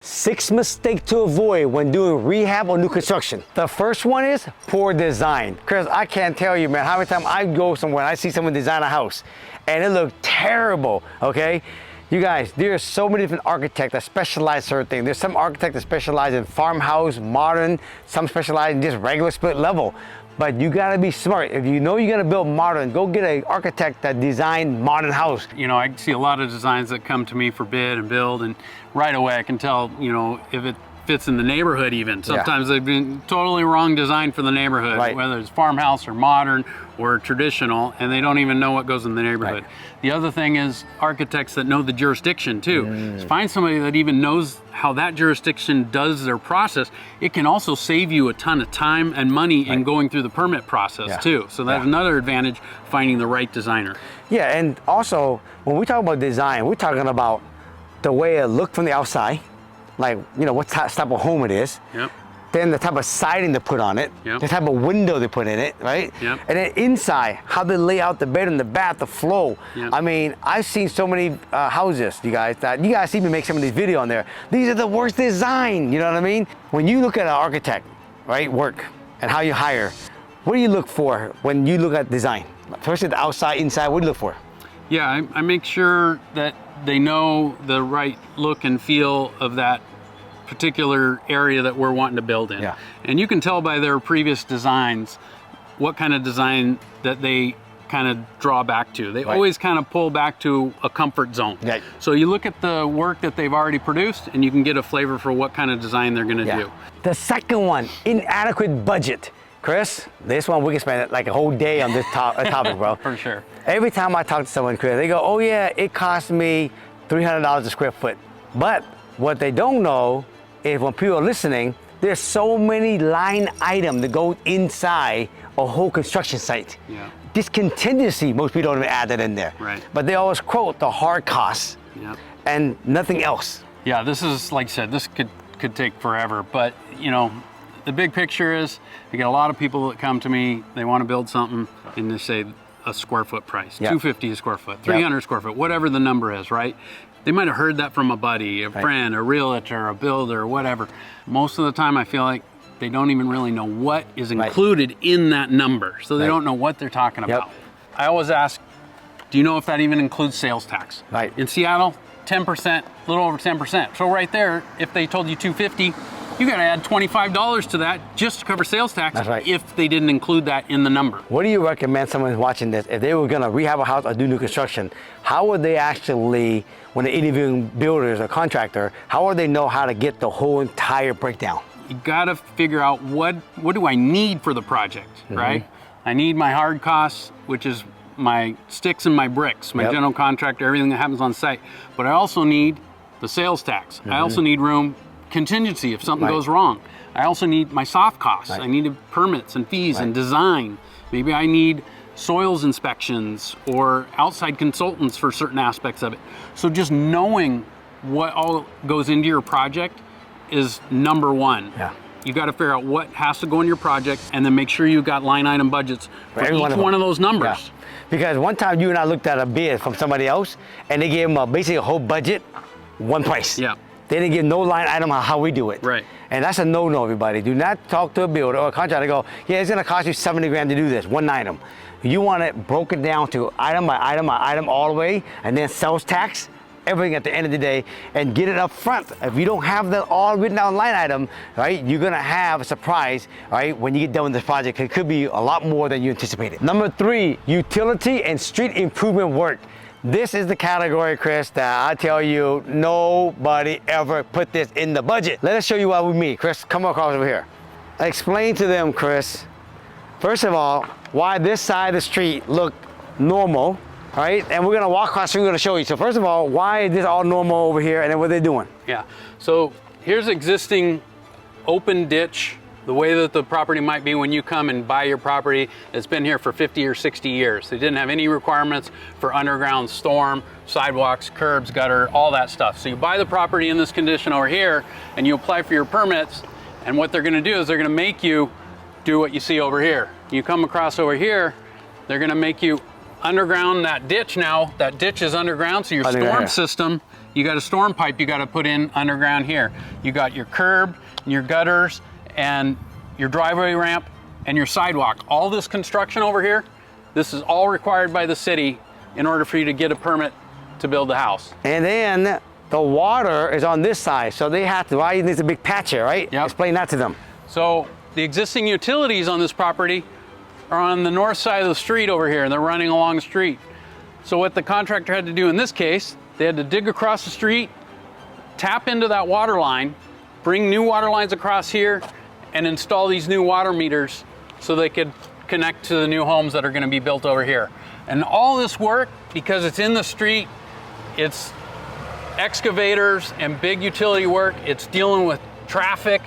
6 mistakes to avoid when doing rehab or new construction. The first one is poor design. Chris, I can't tell you, man, how many times I go somewhere and I see someone design a house and it looks terrible, okay? You guys, there are so many different architects that specialize in certain things. There's some architects that specialize in farmhouse, modern, some specialize in just regular split level. But you gotta be smart. If you know you're gonna build modern, go get an architect that design modern house. You know, I see a lot of designs that come to me for bid and build, and right away I can tell, you know, if it fits in the neighborhood even. Sometimes they've been totally wrong design for the neighborhood, right. Whether it's farmhouse or modern or traditional, and they don't even know what goes in the neighborhood. Right. The other thing is architects that know the jurisdiction too. Find somebody that even knows how that jurisdiction does their process. It can also save you a ton of time and money in going through the permit process too. So that's another advantage, finding the right designer. Yeah, and also when we talk about design, we're talking about the way it looks from the outside, like, you know, what type of home it is. Yep. Then the type of siding they put on it, the type of window they put in it, right? Yep. And then inside, how they lay out the bedroom, the bath, the flow. Yep. I mean, I've seen so many houses, you guys, that you guys see me make some of these videos on there. These are the worst design, you know what I mean? When you look at an architect, right, work, and how you hire, what do you look for when you look at design? First, the outside, inside, what do you look for? Yeah, I make sure that they know the right look and feel of that particular area that we're wanting to build in. Yeah. And you can tell by their previous designs what kind of design that they kind of draw back to. They always kind of pull back to a comfort zone. Right. So you look at the work that they've already produced and you can get a flavor for what kind of design they're gonna do. The second one, inadequate budget. Chris, this one we can spend like a whole day on this topic, bro. For sure. Every time I talk to someone, Chris, they go, oh yeah, it cost me $300 a square foot. But what they don't know is when people are listening, there's so many line items that go inside a whole construction site. Yeah. This contingency, most people don't even add that in there. Right. But they always quote the hard costs and nothing else. Yeah, this is, like I said, this could take forever, but you know, the big picture is I get a lot of people that come to me, they want to build something and they say a square foot price, $250 a square foot, $300 a square foot, whatever the number is, right? They might have heard that from a buddy, a friend, a realtor, a builder, whatever. Most of the time I feel like they don't even really know what is included in that number. So they don't know what they're talking about. I always ask, do you know if that even includes sales tax? Right. In Seattle, 10%, a little over 10%. So right there, if they told you $250, you gotta add $25 to that just to cover sales tax if they didn't include that in the number. What do you recommend someone watching this, if they were gonna rehab a house or do new construction, how would they actually, when they're interviewing builders or contractor, how would they know how to get the whole entire breakdown? You gotta figure out what do I need for the project, right? I need my hard costs, which is my sticks and my bricks, my general contractor, everything that happens on site. But I also need the sales tax. I also need room contingency if something goes wrong. I also need my soft costs. I need permits and fees and design. Maybe I need soils inspections or outside consultants for certain aspects of it. So just knowing what all goes into your project is number one. You got to figure out what has to go in your project and then make sure you got line item budgets for each one of those numbers. Because one time you and I looked at a bid from somebody else and they gave them basically a whole budget, one price. They didn't give no line item on how we do it. And that's a no-no, everybody. Do not talk to a builder or a contractor and go, yeah, it's gonna cost you 70 grand to do this, one item. You want it broken down to item by item by item all the way, and then sales tax, everything at the end of the day, and get it up front. If you don't have that all written down line item, right, you're gonna have a surprise, right, when you get done with this project. It could be a lot more than you anticipated. Number 3, utility and street improvement work. This is the category, Chris, that I tell you, nobody ever put this in the budget. Let us show you what we mean. Chris, come across over here. Explain to them, Chris, first of all, why this side of the street look normal, right? And we're gonna walk across the street, we're gonna show you. So first of all, why is this all normal over here, and then what are they doing? Yeah, so here's existing open ditch, the way that the property might be when you come and buy your property. It's been here for 50 or 60 years. They didn't have any requirements for underground storm, sidewalks, curbs, gutter, all that stuff. So you buy the property in this condition over here and you apply for your permits, and what they're gonna do is they're gonna make you do what you see over here. You come across over here, they're gonna make you underground that ditch now. That ditch is underground, so your storm system you got a storm pipe you got to put in underground here. You got your curb, your gutters, and your driveway ramp, and your sidewalk. All this construction over here, this is all required by the city in order for you to get a permit to build the house. And then the water is on this side, so they have to, why there's a big patch here, right? Yep. Explain that to them. So the existing utilities on this property are on the north side of the street over here, and they're running along the street. So what the contractor had to do in this case, they had to dig across the street, tap into that water line, bring new water lines across here, and install these new water meters so they could connect to the new homes that are going to be built over here. And all this work, because it's in the street, it's excavators and big utility work, it's dealing with traffic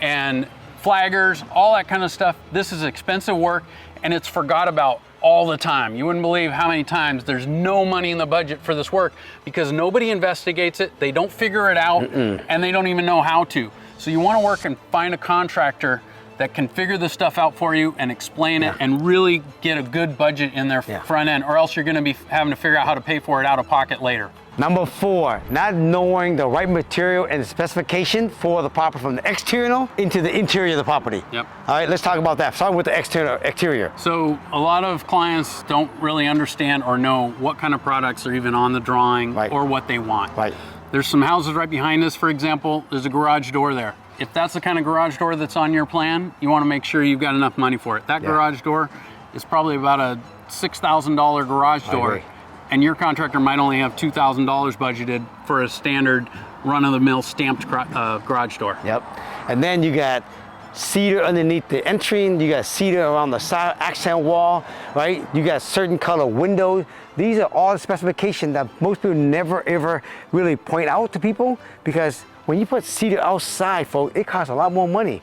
and flaggers, all that kind of stuff. This is expensive work, and it's forgot about all the time. You wouldn't believe how many times there's no money in the budget for this work because nobody investigates it, they don't figure it out, and they don't even know how to. So you want to work and find a contractor that can figure this stuff out for you and explain it and really get a good budget in their front end, or else you're going to be having to figure out how to pay for it out of pocket later. Number 4, not knowing the right material and specification for the property from the external into the interior of the property. Yep. All right, let's talk about that. Starting with the exterior. So a lot of clients don't really understand or know what kind of products are even on the drawing or what they want. Right. There's some houses right behind us, for example, there's a garage door there. If that's the kind of garage door that's on your plan, you want to make sure you've got enough money for it. That garage door is probably about a $6,000 garage door. And your contractor might only have $2,000 budgeted for a standard run-of-the-mill stamped garage door. Yep. And then you got cedar underneath the entry, you got cedar around the side accent wall, right? You got certain color windows. These are all the specifications that most people never ever really point out to people, because when you put cedar outside, folks, it costs a lot more money.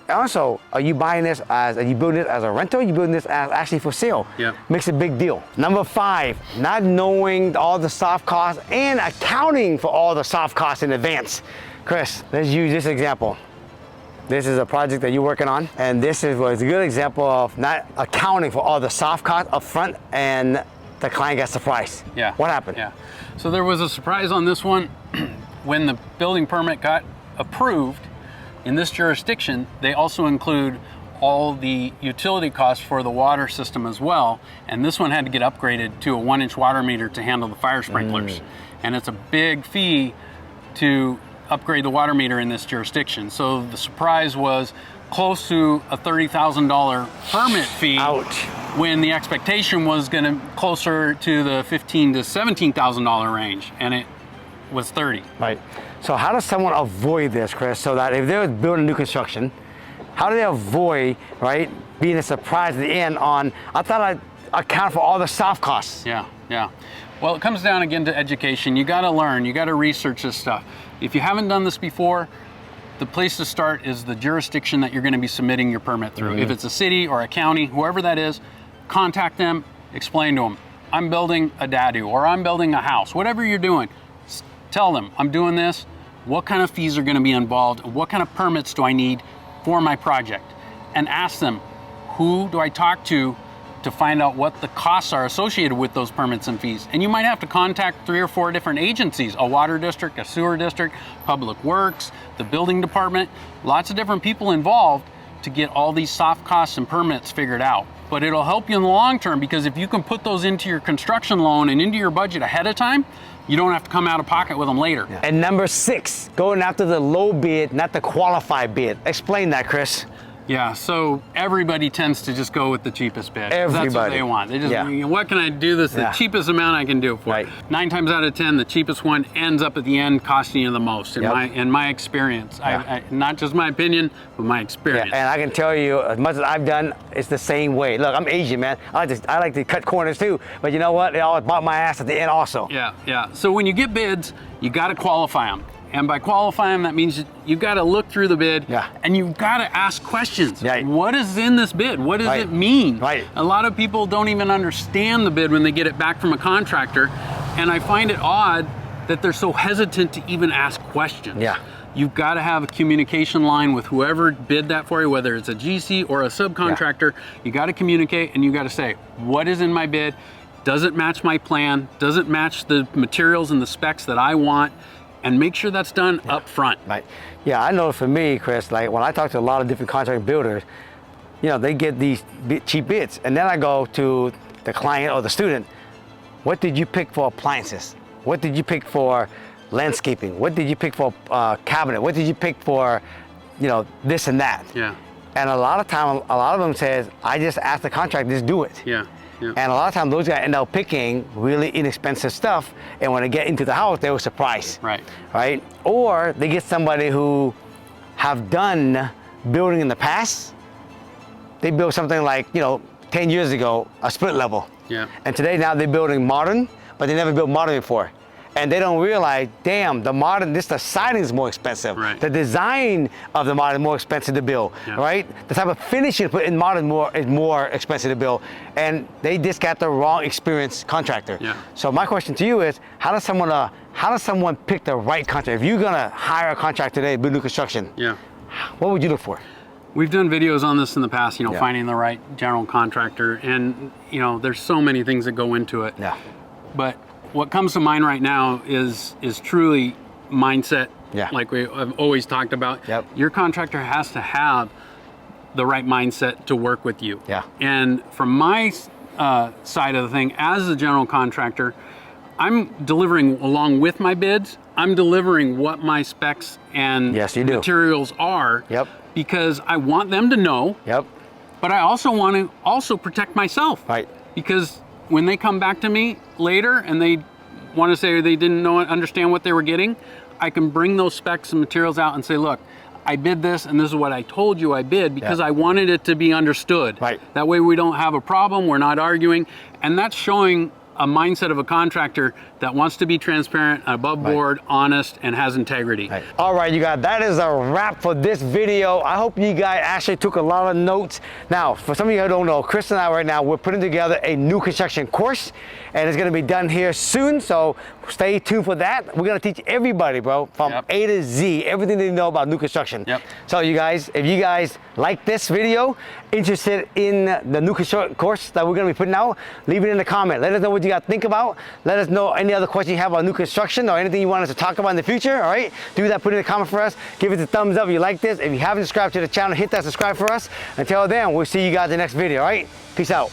Also, are you buying this are you building this as a rental? Are you building this as actually for sale? Yeah. Makes a big deal. Number 5, not knowing all the soft costs and accounting for all the soft costs in advance. Chris, let's use this example. This is a project that you're working on, and this was a good example of not accounting for all the soft costs up front, and the client got surprised. Yeah. What happened? Yeah. So there was a surprise on this one. When the building permit got approved, in this jurisdiction, they also include all the utility costs for the water system as well. And this one had to get upgraded to a 1-inch water meter to handle the fire sprinklers. And it's a big fee to upgrade the water meter in this jurisdiction. So the surprise was close to a $30,000 permit fee. Ouch. When the expectation was going to closer to the $15,000 to $17,000 range, and it was 30. Right. So how does someone avoid this, Chris, so that if they're building new construction, how do they avoid, right, being a surprise at the end on, I thought I'd account for all the soft costs? Yeah, yeah. Well, it comes down again to education. You got to learn, you got to research this stuff. If you haven't done this before, the place to start is the jurisdiction that you're going to be submitting your permit through. If it's a city or a county, whoever that is, contact them, explain to them, I'm building a dadu, or I'm building a house, whatever you're doing. Tell them, I'm doing this, what kind of fees are going to be involved, what kind of permits do I need for my project, and ask them, who do I talk to find out what the costs are associated with those permits and fees. And you might have to contact 3 or 4 different agencies, a water district, a sewer district, public works, the building department, lots of different people involved to get all these soft costs and permits figured out. But it'll help you in the long term, because if you can put those into your construction loan and into your budget ahead of time, you don't have to come out of pocket with them later. Yeah. And number 6, going after the low bid, not the qualified bid. Explain that, Chris. Yeah, so everybody tends to just go with the cheapest bid. Everybody. That's what they want. They just, you know, what can I do this the cheapest amount I can do it for? Right. 9 times out of 10, the cheapest one ends up at the end costing you the most, in my experience. I, not just my opinion, but my experience. Yeah, and I can tell you, as much as I've done, it's the same way. Look, I'm Asian, man. I like to cut corners too, but you know what? They always bought my ass at the end also. Yeah, yeah. So when you get bids, you got to qualify them. And by qualifying, that means you got to look through the bid, and you've got to ask questions. Right. What is in this bid? What does it mean? Right. A lot of people don't even understand the bid when they get it back from a contractor, and I find it odd that they're so hesitant to even ask questions. Yeah. You've got to have a communication line with whoever bid that for you, whether it's a GC or a subcontractor. You got to communicate, and you got to say, what is in my bid? Does it match my plan? Does it match the materials and the specs that I want? And make sure that's done up front. Right. Yeah, I know for me, Chris, like when I talk to a lot of different contract builders, you know, they get these cheap bids. And then I go to the client or the student, what did you pick for appliances? What did you pick for landscaping? What did you pick for cabinet? What did you pick for, you know, this and that? Yeah. And a lot of time, a lot of them says, I just asked the contractor, just do it. Yeah. Yeah. And a lot of times those guys end up picking really inexpensive stuff, and when they get into the house, they were surprised. Right. Right? Or they get somebody who have done building in the past. They built something like, you know, 10 years ago, a split level. Yeah. And today now they're building modern, but they never built modern before. And they don't realize, damn, the modern, the siding is more expensive. Right. The design of the modern is more expensive to build, right? The type of finish you put in modern is more expensive to build. And they just got the wrong experienced contractor. Yeah. So my question to you is, how does someone pick the right contractor? If you're gonna hire a contractor today, build new construction, what would you look for? We've done videos on this in the past, you know, finding the right general contractor. And, you know, there's so many things that go into it. Yeah. But what comes to mind right now is truly mindset, like I've always talked about. Yep. Your contractor has to have the right mindset to work with you. Yeah. And from my side of the thing, as a general contractor, I'm delivering along with my bids, I'm delivering what my specs and materials are. Yep. Because I want them to know. Yep. But I also want to also protect myself. Right. Because when they come back to me later and they want to say they didn't understand what they were getting, I can bring those specs and materials out and say, look, I bid this and this is what I told you I bid because I wanted it to be understood. Right. That way we don't have a problem, we're not arguing. And that's showing a mindset of a contractor that wants to be transparent, above board, honest, and has integrity. Right. All right, you guys, that is a wrap for this video. I hope you guys actually took a lot of notes. Now, for some of you who don't know, Chris and I right now, we're putting together a new construction course, and it's gonna be done here soon, so stay tuned for that. We're gonna teach everybody, bro, from A to Z, everything they know about new construction. So you guys, if you guys like this video, interested in the new construction course that we're gonna be putting out, leave it in the comment. Let us know what you guys think about. Let us know any other questions you have about new construction or anything you want us to talk about in the future, all right? Do that, put it in the comment for us. Give us a thumbs up if you like this. If you haven't subscribed to the channel, hit that subscribe for us. Until then, we'll see you guys in the next video, all right? Peace out.